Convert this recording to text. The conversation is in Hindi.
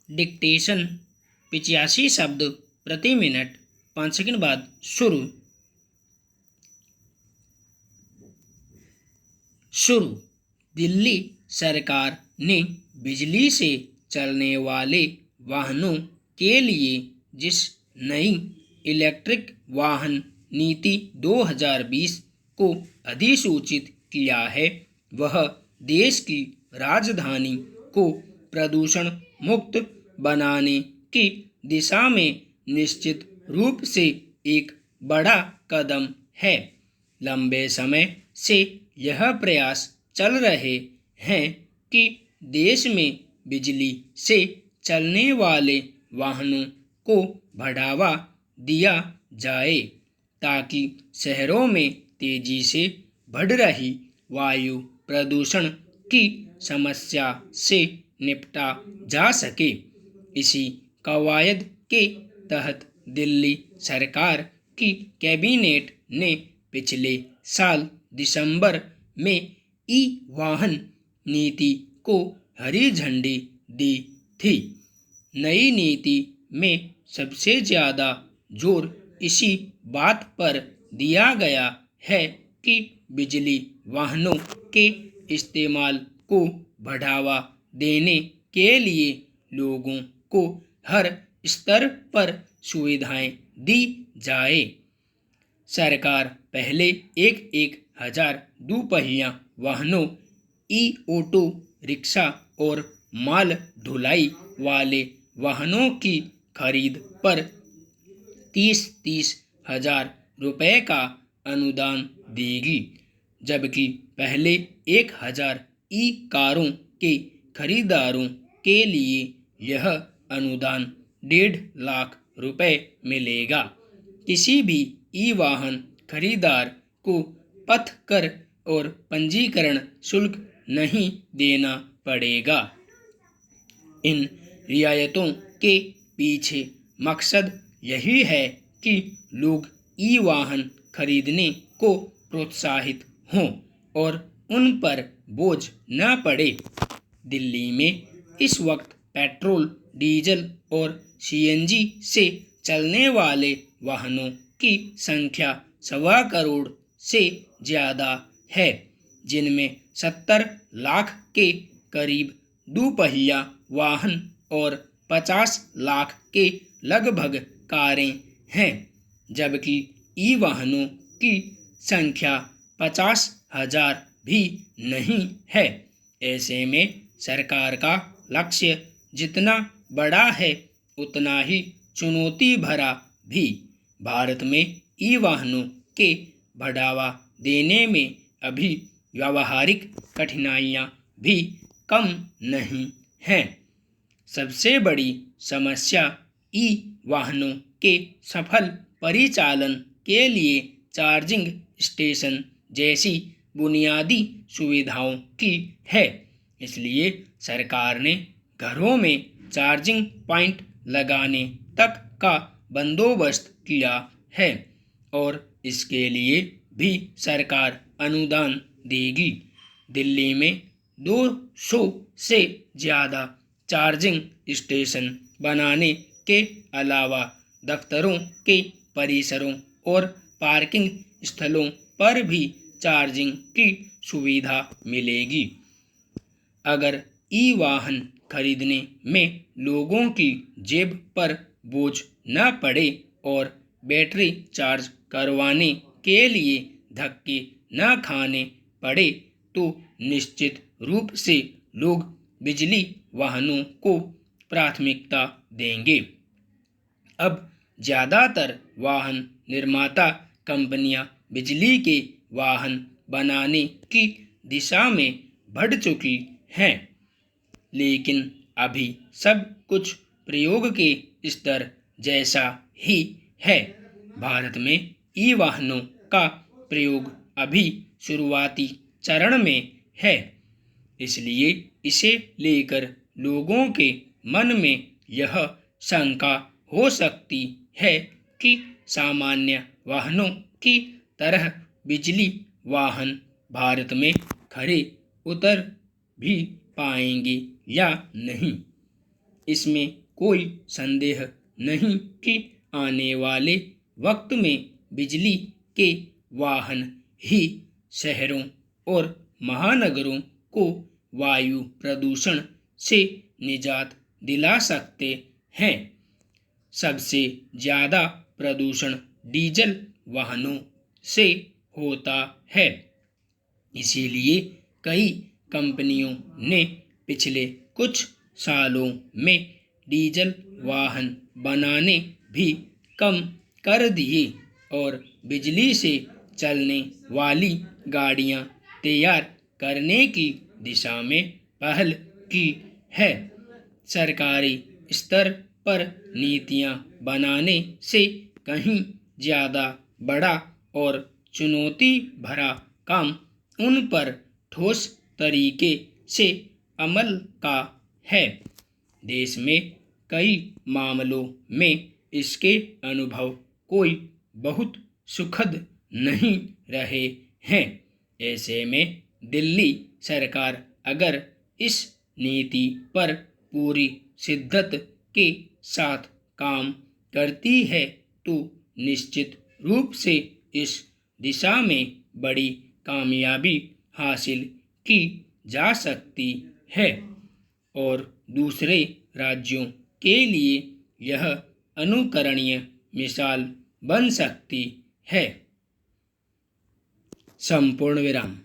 डिक्टेशन 85 शब्द प्रति मिनट। 5 सेकंड बाद शुरू। दिल्ली सरकार ने बिजली से चलने वाले वाहनों के लिए जिस नई इलेक्ट्रिक वाहन नीति 2020 को अधिसूचित किया है, वह देश की राजधानी को प्रदूषण मुक्त बनाने की दिशा में निश्चित रूप से एक बड़ा कदम है। लंबे समय से यह प्रयास चल रहे हैं कि देश में बिजली से चलने वाले वाहनों को बढ़ावा दिया जाए, ताकि शहरों में तेजी से बढ़ रही वायु प्रदूषण की समस्या से निपटा जा सके। इसी कवायद के तहत दिल्ली सरकार की कैबिनेट ने पिछले साल दिसंबर में ई वाहन नीति को हरी झंडी दी थी। नई नीति में सबसे ज़्यादा जोर इसी बात पर दिया गया है कि बिजली वाहनों के इस्तेमाल को बढ़ावा देने के लिए लोगों को हर स्तर पर सुविधाएं दी जाए। सरकार पहले एक हजार दोपहिया वाहनों, ई ऑटो रिक्शा और माल ढुलाई वाले वाहनों की खरीद पर 30 हजार रुपये का अनुदान देगी, जबकि पहले 1000 ई कारों के खरीदारों के लिए यह अनुदान 1.5 लाख रुपए मिलेगा। किसी भी ई वाहन खरीदार को पथ कर और पंजीकरण शुल्क नहीं देना पड़ेगा। इन रियायतों के पीछे मकसद यही है कि लोग ई वाहन खरीदने को प्रोत्साहित हों और उन पर बोझ न पड़े। दिल्ली में इस वक्त पेट्रोल, डीजल और सीएनजी से चलने वाले वाहनों की संख्या 1.25 करोड़ से ज़्यादा है, जिनमें 70 लाख के करीब दोपहिया वाहन और 50 लाख के लगभग कारें हैं, जबकि ई वाहनों की संख्या 50,000 भी नहीं है। ऐसे में सरकार का लक्ष्य जितना बड़ा है, उतना ही चुनौती भरा भी। भारत में ई वाहनों के बढ़ावा देने में अभी व्यावहारिक कठिनाइयाँ भी कम नहीं हैं। सबसे बड़ी समस्या ई वाहनों के सफल परिचालन के लिए चार्जिंग स्टेशन जैसी बुनियादी सुविधाओं की है। इसलिए सरकार ने घरों में चार्जिंग पॉइंट लगाने तक का बंदोबस्त किया है और इसके लिए भी सरकार अनुदान देगी। दिल्ली में 200 से ज़्यादा चार्जिंग स्टेशन बनाने के अलावा दफ्तरों के परिसरों और पार्किंग स्थलों पर भी चार्जिंग की सुविधा मिलेगी। अगर ई वाहन खरीदने में लोगों की जेब पर बोझ न पड़े और बैटरी चार्ज करवाने के लिए धक्के न खाने पड़े, तो निश्चित रूप से लोग बिजली वाहनों को प्राथमिकता देंगे। अब ज़्यादातर वाहन निर्माता कंपनियां बिजली के वाहन बनाने की दिशा में बढ़ चुकी हैं, लेकिन अभी सब कुछ प्रयोग के स्तर जैसा ही है। भारत में ई वाहनों का प्रयोग अभी शुरुआती चरण में है, इसलिए इसे लेकर लोगों के मन में यह शंका हो सकती है कि सामान्य वाहनों की तरह बिजली वाहन भारत में खरे उतर भी पाएंगे या नहीं। इसमें कोई संदेह नहीं कि आने वाले वक्त में बिजली के वाहन ही शहरों और महानगरों को वायु प्रदूषण से निजात दिला सकते हैं। सबसे ज़्यादा प्रदूषण डीजल वाहनों से होता है। इसीलिए कई कंपनियों ने पिछले कुछ सालों में डीजल वाहन बनाने भी कम कर दिए और बिजली से चलने वाली गाड़ियां तैयार करने की दिशा में पहल की है। सरकारी स्तर पर नीतियां बनाने से कहीं ज़्यादा बड़ा और चुनौती भरा काम उन पर ठोस तरीके से अमल का है। देश में कई मामलों में इसके अनुभव कोई बहुत सुखद नहीं रहे हैं। ऐसे में दिल्ली सरकार अगर इस नीति पर पूरी शिद्दत के साथ काम करती है तो निश्चित रूप से इस दिशा में बड़ी कामयाबी हासिल की जा सकती है और दूसरे राज्यों के लिए यह अनुकरणीय मिसाल बन सकती है। संपूर्ण विराम।